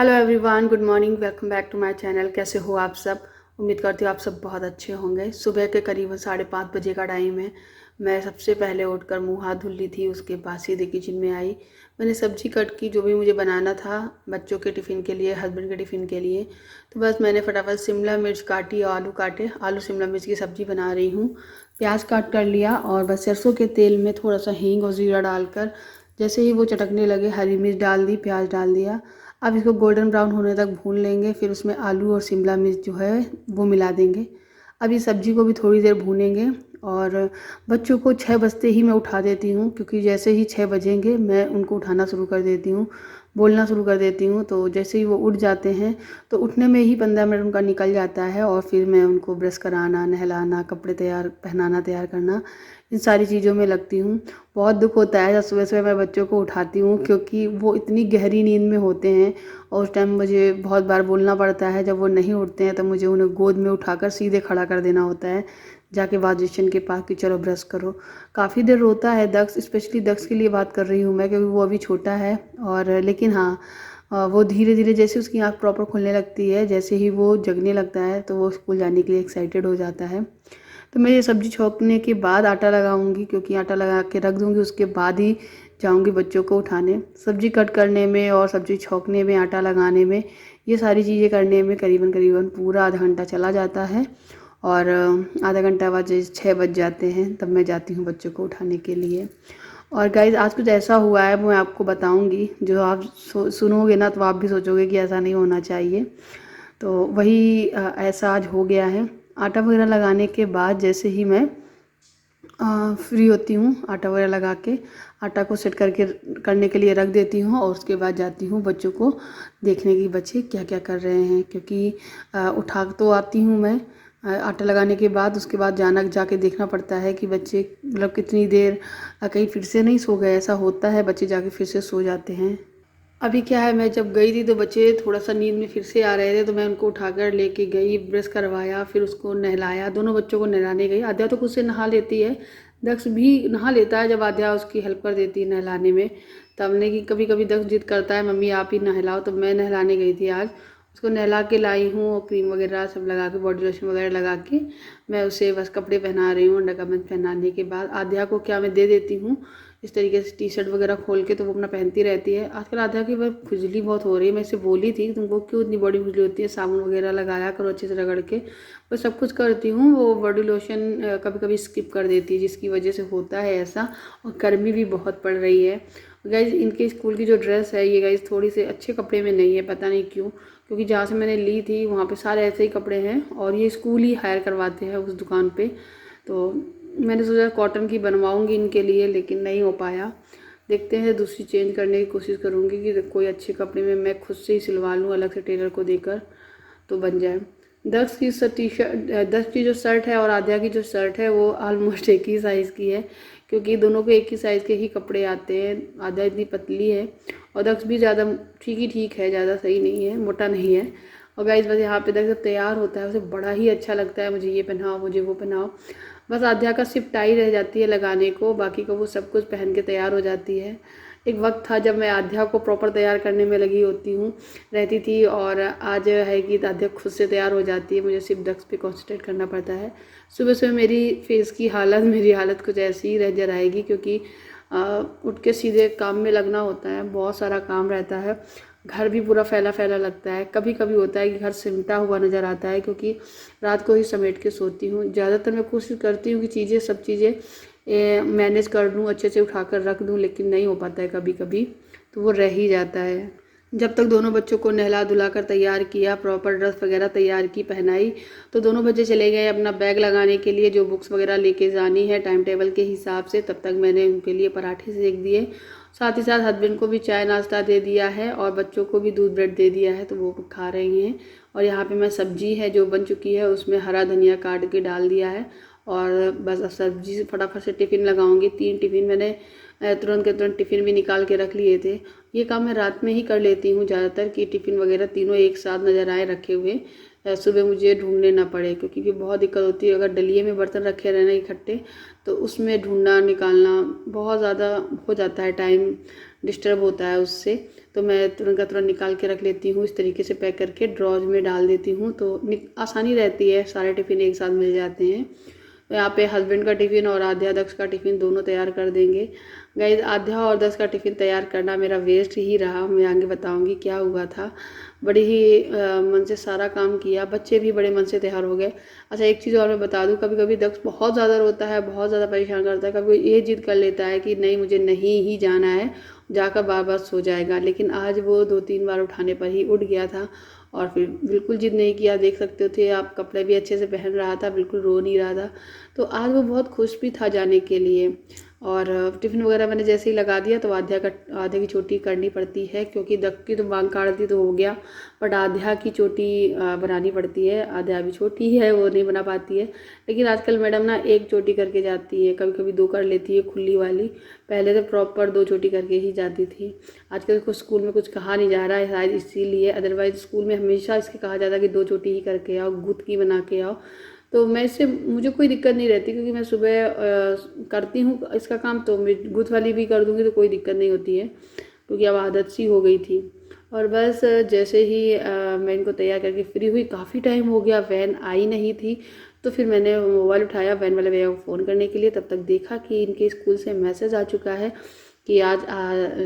Hello everyone, good morning. Welcome back to my channel. कैसे हो आप सब? उम्मीद करती हूँ आप सब बहुत अच्छे होंगे। सुबह के करीबन 5:30 बजे का टाइम है। मैं सबसे पहले उठकर मुंह हाथ धुल ली थी, उसके बाद सीधे किचन में आई। मैंने सब्जी कट की, जो भी मुझे बनाना था बच्चों के टिफ़िन के लिए, हस्बैंड के टिफ़िन के लिए। तो बस मैंने फटाफट शिमला मिर्च काटी और आलू काटे। आलू शिमला मिर्च की सब्ज़ी बना रही हूँ। प्याज काट कर लिया और बस सरसों के तेल में थोड़ा सा हींग और ज़ीरा डालकर जैसे ही वो चटकने लगे हरी मिर्च डाल दी, प्याज डाल दिया। अब इसको गोल्डन ब्राउन होने तक भून लेंगे। फिर उसमें आलू और शिमला मिर्च जो है वो मिला देंगे। अब इस सब्ज़ी को भी थोड़ी देर भूनेंगे। और बच्चों को 6 बजते ही मैं उठा देती हूँ, क्योंकि जैसे ही 6 बजेंगे मैं उनको उठाना शुरू कर देती हूँ, बोलना शुरू कर देती हूँ। तो जैसे ही वो उठ जाते हैं तो उठने में ही 15 मिनट उनका निकल जाता है। और फिर मैं उनको ब्रश कराना, नहलाना, कपड़े तैयार पहनाना, तैयार करना, इन सारी चीज़ों में लगती हूँ। बहुत दुख होता है जब सुबह सुबह मैं बच्चों को उठाती हूँ, क्योंकि वो इतनी गहरी नींद में होते हैं और उस टाइम मुझे बहुत बार बोलना पड़ता है। जब वो नहीं उठते हैं तब मुझे उन्हें गोद में उठाकर सीधे खड़ा कर देना होता है, जाके वाशबेसिन के पास कि चलो ब्रश करो। काफ़ी देर रोता है दक्ष, स्पेशली दक्ष के लिए बात कर रही हूँ मैं, क्योंकि वो अभी छोटा है। और लेकिन हाँ, वो धीरे धीरे जैसे उसकी आँख प्रॉपर खुलने लगती है, जैसे ही वो जगने लगता है तो वो स्कूल जाने के लिए एक्साइटेड हो जाता है। तो मैं ये सब्ज़ी छौंकने के बाद आटा लगाऊंगी, क्योंकि आटा लगा के रख दूंगी, उसके बाद ही जाऊंगी बच्चों को उठाने। सब्ज़ी कट करने में और सब्ज़ी छौंकने में, आटा लगाने में, ये सारी चीज़ें करने में करीबन करीबन पूरा आधा घंटा चला जाता है। और आधा घंटा बाद जैसे 6 बज जाते हैं तब मैं जाती हूँ बच्चों को उठाने के लिए। और गाइज आज कुछ ऐसा हुआ है, मैं आपको बताऊंगी। जो आप सुनोगे ना तो आप भी सोचोगे कि ऐसा नहीं होना चाहिए। तो वही ऐसा आज हो गया है। आटा वगैरह लगाने के बाद जैसे ही मैं फ्री होती हूँ, आटा वगैरह लगा के आटा को सेट करके करने के लिए रख देती हूँ। और उसके बाद जाती हूँ बच्चों को देखने की, बच्चे क्या क्या कर रहे हैं। क्योंकि उठा तो आती हूँ मैं आटा लगाने के बाद, उसके बाद जाके देखना पड़ता है कि बच्चे मतलब कितनी देर कहीं फिर से नहीं सो गए। ऐसा होता है, बच्चे जाके फिर से सो जाते हैं। अभी क्या है, मैं जब गई थी तो बच्चे थोड़ा सा नींद में फिर से आ रहे थे, तो मैं उनको उठाकर लेके गई, ब्रश करवाया, फिर उसको नहलाया। दोनों बच्चों को नहलाने गई। आद्या तो खुद से नहा लेती है, दक्ष भी नहा लेता है जब आद्या उसकी हेल्प कर देती है नहलाने में। तब ने कि कभी कभी दक्ष जिद करता है मम्मी आप ही नहलाओ, तो मैं नहलाने गई थी आज। उसको नहला के लाई हूँ और क्रीम वगैरह सब लगा के, बॉडी लोशन वगैरह लगा के मैं उसे बस कपड़े पहना रही हूँ। अंडरगारमेंट पहनाने के बाद आद्या को क्या मैं दे देती हूँ इस तरीके से टी शर्ट वगैरह खोल के, तो वो अपना पहनती रहती है। आजकल आद्या की वह खुजली बहुत हो रही है। मैं इसे बोली थी तुमको क्यों इतनी बॉडी खुजली होती है, साबुन वगैरह लगाया करो अच्छे से रगड़ के। मैं सब कुछ करती हूँ, वो बॉडी लोशन कभी कभी स्किप कर देती है, जिसकी वजह से होता है ऐसा। और गर्मी भी बहुत पड़ रही है। गाइज इनके स्कूल की जो ड्रेस है ये गाइज थोड़ी सी अच्छे कपड़े में नहीं है, पता नहीं क्यों। क्योंकि जहाँ से मैंने ली थी वहाँ पे सारे ऐसे ही कपड़े हैं, और ये स्कूल ही हायर करवाते हैं उस दुकान पे। तो मैंने सोचा कॉटन की बनवाऊंगी इनके लिए, लेकिन नहीं हो पाया। देखते हैं, दूसरी चेंज करने की कोशिश करूंगी कि कोई अच्छे कपड़े में मैं खुद से ही सिलवा लूँ अलग से टेलर को देकर, तो बन जाए। दक्ष की जो शर्ट है और आद्या की जो शर्ट है वो ऑलमोस्ट एक ही साइज़ की है, क्योंकि दोनों को एक ही साइज़ के ही कपड़े आते हैं। आद्या इतनी पतली है और दक्ष भी ज़्यादा ठीक ही ठीक है, ज़्यादा सही नहीं है, मोटा नहीं है। और गाइस बस यहाँ पे दक्ष तैयार होता है, उसे बड़ा ही अच्छा लगता है, मुझे ये पहनाओ, मुझे वो पहनाओ। बस आध्या का सिर्फ टाई रह जाती है लगाने को, बाकी का वो सब कुछ पहन के तैयार हो जाती है। एक वक्त था जब मैं आध्या को प्रॉपर तैयार करने में लगी होती हूँ रहती थी, और आज है कि आध्या खुद से तैयार हो जाती है, मुझे सिर्फ दक्ष पे कॉन्सेंट्रेट करना पड़ता है। सुबह सुबह मेरी हालत कुछ ऐसी ही रह जाएगी, क्योंकि उठ के सीधे काम में लगना होता है, बहुत सारा काम रहता है। घर भी पूरा फैला फैला लगता है। कभी कभी होता है कि घर सिमटा हुआ नज़र आता है, क्योंकि रात को ही समेट के सोती हूँ। ज़्यादातर मैं कोशिश करती हूँ कि सब चीज़ें मैनेज कर लूँ, अच्छे से उठा कर रख दूँ, लेकिन नहीं हो पाता है कभी कभी, तो वो रह ही जाता है। जब तक दोनों बच्चों को नहला धुला कर तैयार किया, प्रॉपर ड्रेस वगैरह तैयार की, पहनाई, तो दोनों बच्चे चले गए अपना बैग लगाने के लिए, जो बुक्स वगैरह लेके जानी है टाइम टेबल के हिसाब से। तब तक मैंने उनके लिए पराठे सेक दिए, साथ ही साथ हस्बैंड को भी चाय नाश्ता दे दिया है, और बच्चों को भी दूध ब्रेड दे दिया है, तो वो खा रही हैं। और यहाँ पे मैं सब्जी है जो बन चुकी है उसमें हरा धनिया काट के डाल दिया है, और बस अब सब्जी से फटाफट से टिफ़िन लगाऊंगी। 3 टिफ़िन मैंने तुरंत के तुरंत टिफ़िन भी निकाल के रख लिए थे। ये काम मैं रात में ही कर लेती हूँ ज़्यादातर, कि टिफ़िन वगैरह तीनों एक साथ नज़र आए रखे हुए, सुबह मुझे ढूंढने ना पड़े, क्योंकि फिर बहुत दिक्कत होती है अगर डलिए में बर्तन रखे रहना इकट्ठे, तो उसमें ढूंढना निकालना बहुत ज़्यादा हो जाता है टाइम। डिस्टर्ब होता है उससे। तो मैं तुरंत का तुरंत निकाल के रख लेती हूँ, इस तरीके से पैक करके ड्रॉज में डाल देती हूँ, तो आसानी रहती है, सारे टिफ़िन एक साथ मिल जाते हैं। तो यहाँ पे हस्बैंड का टिफ़िन और आध्या दक्ष का टिफ़िन दोनों तैयार कर देंगे। गाइस, आध्या और दक्ष का टिफ़िन तैयार करना मेरा वेस्ट ही रहा, मैं आगे बताऊँगी क्या हुआ था। बड़ी ही मन से सारा काम किया, बच्चे भी बड़े मन से तैयार हो गए। अच्छा, एक चीज़ और मैं बता दूँ, कभी कभी दक्ष बहुत ज़्यादा रोता है, बहुत ज़्यादा परेशान करता है, कभी ये जिद कर लेता है कि नहीं मुझे नहीं ही जाना है, जाकर बार बार सो जाएगा। लेकिन आज वो 2-3 बार उठाने पर ही उठ गया था और फिर बिल्कुल जिद नहीं किया। देख सकते थे आप, कपड़े भी अच्छे से पहन रहा था, बिल्कुल रो नहीं रहा था। तो आज वो बहुत खुश भी था जाने के लिए। और टिफ़िन वगैरह मैंने जैसे ही लगा दिया तो आध्या की चोटी करनी पड़ती है, क्योंकि दक्ष की तो मांग काट दी तो हो गया, बट आध्या की चोटी बनानी पड़ती है। आध्या अभी छोटी है, वो नहीं बना पाती है, लेकिन आजकल मैडम ना एक चोटी करके जाती है, कभी कभी 2 कर लेती है खुली वाली। पहले तो प्रॉपर 2 चोटी करके ही जाती थी। आजकल कुछ स्कूल में कुछ कहा नहीं जा रहा है शायद इसीलिए, अदरवाइज स्कूल में हमेशा इसके कहा जाता है कि 2 चोटी ही करके आओ, गुत्त की बना के आओ। तो मैं इससे मुझे कोई दिक्कत नहीं रहती, क्योंकि मैं सुबह करती हूँ इसका काम, तो मैं गुत्त वाली भी कर दूँगी तो कोई दिक्कत नहीं होती है, क्योंकि अब आदत सी हो गई थी। और बस जैसे ही मैं इनको तैयार करके फ्री हुई, काफ़ी टाइम हो गया, वैन आई नहीं थी, तो फिर मैंने मोबाइल उठाया वैन वाले भैया को फ़ोन करने के लिए। तब तक देखा कि इनके स्कूल से मैसेज आ चुका है कि आज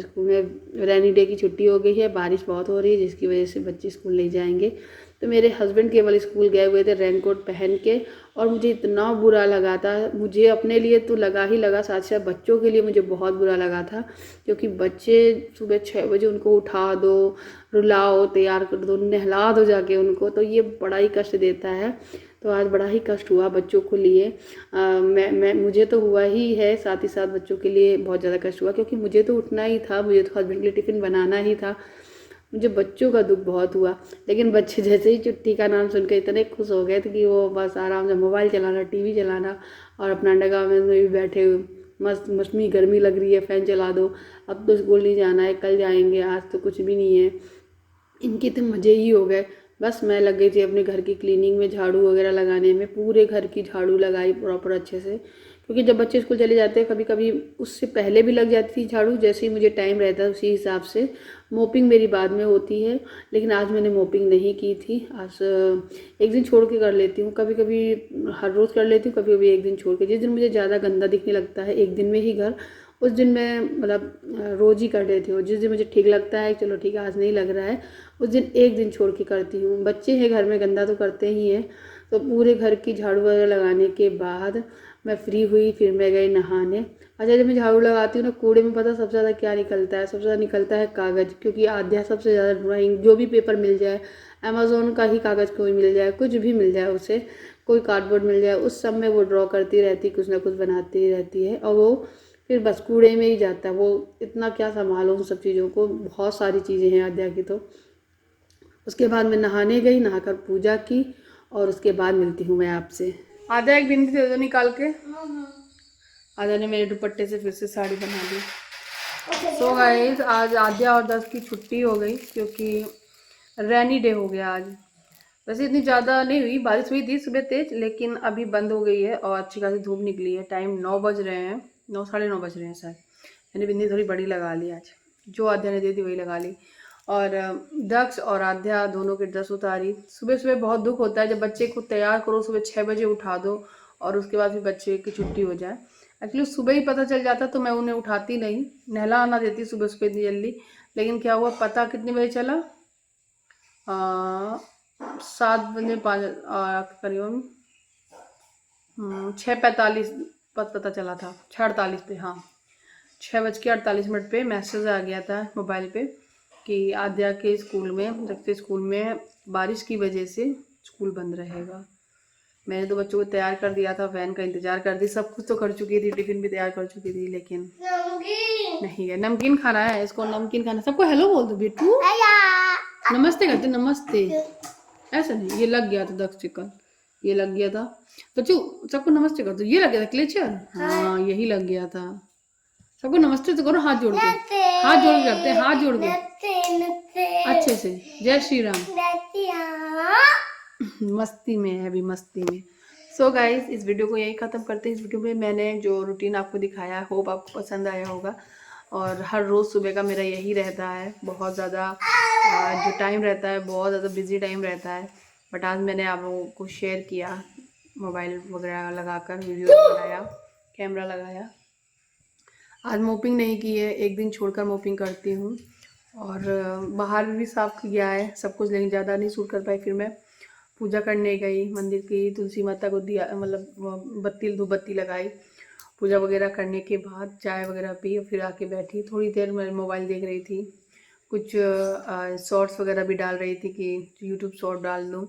स्कूल में रेनी डे की छुट्टी हो गई है, बारिश बहुत हो रही है, जिसकी वजह से बच्चे स्कूल नहीं जाएंगे। तो मेरे हस्बैंड केवल स्कूल गए हुए थे रेनकोट पहन के, और मुझे इतना बुरा लगा था, मुझे अपने लिए तो लगा ही लगा, साथ साथ बच्चों के लिए मुझे बहुत बुरा लगा था, क्योंकि बच्चे सुबह 6 बजे उनको उठा दो, रुलाओ, तैयार कर दो, नहला दो जाके उनको, तो ये बड़ा ही कष्ट देता है। तो आज बड़ा ही कष्ट हुआ बच्चों को लिए। मुझे तो हुआ ही है, साथ ही साथ बच्चों के लिए बहुत ज़्यादा कष्ट हुआ, क्योंकि मुझे तो उठना ही था, मुझे तो हस्बैंड के लिए टिफ़िन बनाना ही था। मुझे बच्चों का दुख बहुत हुआ, लेकिन बच्चे जैसे ही छुट्टी का नाम सुनकर इतने खुश हो गए थे कि वो बस आराम से मोबाइल चलाना, टीवी चलाना, और अपना अंडरगाउन में भी बैठे हुए, मस्त मौसमी गर्मी लग रही है, फ़ैन चला दो, अब तो स्कूल नहीं जाना है, कल जाएंगे, आज तो कुछ भी नहीं है। इनके तो मज़े ही हो गए। बस मैं लग गई थी अपने घर की क्लीनिंग में, झाड़ू वगैरह लगाने में, पूरे घर की झाड़ू लगाई प्रॉपर अच्छे से, क्योंकि जब बच्चे स्कूल चले जाते हैं कभी कभी उससे पहले भी लग जाती थी झाड़ू, जैसे ही मुझे टाइम रहता है उसी हिसाब से। मोपिंग मेरी बाद में होती है, लेकिन आज मैंने मोपिंग नहीं की थी। आज एक दिन छोड़ के कर लेती हूँ, कभी कभी हर रोज़ कर लेती हूँ, कभी कभी एक दिन छोड़ के। जिस दिन मुझे ज़्यादा गंदा दिखने लगता है एक दिन में ही घर, उस दिन मैं मतलब रोज़ ही कर लेती हूँ। जिस दिन मुझे ठीक लगता है चलो ठीक है आज नहीं लग रहा है, उस दिन एक दिन छोड़ के करती हूँ। बच्चे हैं घर में, गंदा तो करते ही हैं। तो पूरे घर की झाड़ू वगैरह लगाने के बाद मैं फ्री हुई, फिर मैं गई नहाने। अच्छा, जब मैं झाड़ू लगाती हूँ ना, कूड़े में पता सबसे ज़्यादा क्या निकलता है? सबसे ज़्यादा निकलता है कागज़, क्योंकि आध्या सबसे ज़्यादा ड्राइंग, जो भी पेपर मिल जाए, अमेज़ोन का ही कागज़ कोई मिल जाए, कुछ भी मिल जाए उसे, कोई कार्डबोर्ड मिल जाए, उस सब में वो ड्रॉ करती रहती, कुछ ना कुछ बनाती रहती है, और वो फिर बस कूड़े में ही जाता है। वो इतना क्या संभालो उन सब चीज़ों को, बहुत सारी चीज़ें हैं आध्या की। तो उसके बाद मैं नहाने गई, नहाकर पूजा की, और उसके बाद मिलती हूँ मैं आपसे। आधा एक बिंदी दे दो निकाल के। आधा ने मेरे दुपट्टे से फिर से साड़ी बना दी। सो गाइस, आज आध्या और दस की छुट्टी हो गई, क्योंकि रेनी डे हो गया आज। वैसे इतनी ज़्यादा नहीं हुई, बारिश हुई थी सुबह तेज, लेकिन अभी बंद हो गई है और अच्छी खासी धूप निकली है। टाइम 9 बज रहे हैं, 9 साढ़े 9 बज रहे हैं शायद। मैंने बिंदी थोड़ी बड़ी लगा ली आज, जो आध्या ने दी थी वही लगा ली। और दक्ष और आध्या दोनों के ड्रेस उतारी। सुबह सुबह बहुत दुख होता है जब बच्चे को तैयार करो, सुबह 6 बजे उठा दो और उसके बाद फिर बच्चे की छुट्टी हो जाए। एक्चुअली सुबह ही पता चल जाता तो मैं उन्हें उठाती नहीं, नहला आना देती सुबह सुबह इतनी जल्दी। लेकिन क्या हुआ, पता कितने बजे चला, 7 बजे 5 करीबन 6:45 पता चला था, 6:48 पे, हाँ 6:48 पे मैसेज आ गया था मोबाइल पे कि आद्या के स्कूल में, रखते स्कूल में बारिश की वजह से स्कूल बंद रहेगा। मैंने तो बच्चों को तैयार कर दिया था, वैन का इंतजार कर दी, सब कुछ तो कर चुकी थी, टिफिन भी तैयार कर चुकी थी, लेकिन नहीं है। नमकीन खाना है इसको, नमकीन खाना। सबको हेलो बोल दो बेटू, नमस्ते करते, नमस्ते। ऐसा नहीं, ये लग गया था दक्ष चिकन, ये लग गया था बच्चों, सबको नमस्ते कर दो। ये लग गया था क्लेचर, हाँ यही लग गया था। सबको नमस्ते तो करो, हाथ जोड़ के, हाथ जोड़ के करते हैं, हाथ जोड़ के अच्छे से, जय श्री राम। मस्ती में है अभी, मस्ती में। सो गाइस, इस वीडियो को यही ख़त्म करते हैं। इस वीडियो में मैंने जो रूटीन आपको दिखाया, होप आपको पसंद आया होगा। और हर रोज़ सुबह का मेरा यही रहता है। बहुत ज़्यादा जो टाइम रहता है बहुत ज़्यादा बिजी टाइम रहता है, बट आज मैंने आप लोगों को शेयर किया, मोबाइल वगैरह लगाकर वीडियो बनाया, कैमरा लगाया। आज मोपिंग नहीं की है, एक दिन छोड़कर मोपिंग करती हूँ। और बाहर भी साफ़ किया है सब कुछ, लेकिन ज़्यादा नहीं सूट कर पाई। फिर मैं पूजा करने गई मंदिर की, तुलसी माता को दिया, मतलब बत्ती लगाई। पूजा वगैरह करने के बाद चाय वगैरह पी, फिर आके बैठी थोड़ी देर मैं मोबाइल देख रही थी। कुछ शॉर्ट्स वगैरह भी डाल रही थी कि यूट्यूब शॉर्ट डाल दूँ,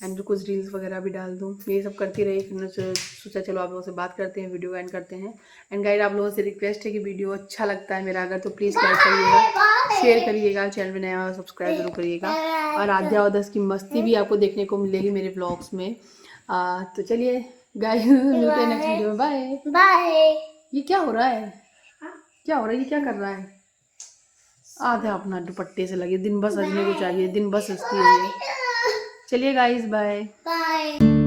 एंड कुछ रील्स वगैरह भी डाल दूँ। ये सब करती रही। फिर मैंने सोचा चलो आप लोगों से बात करते हैं, वीडियो एंड करते हैं। एंड गाइड आप लोगों से रिक्वेस्ट है कि वीडियो अच्छा लगता है मेरा अगर, तो प्लीज़ लाइक करिएगा, शेयर करिएगा, चैनल में नया सब्सक्राइब जरूर करिएगा। और आध्या उदस की मस्ती भी आपको देखने को मिलेगी मेरे व्लॉग्स में। तो चलिए गाइस, मिलते हैं नेक्स्ट वीडियो में। Bye bye. ये क्या हो रहा है, क्या हो रहा है, ये क्या कर रहा है? आधा अपना दुपट्टे से लगे, दिन बस सजने को चाहिए, दिन बस सजती है ये। चलिए गाइस, बाय बाय।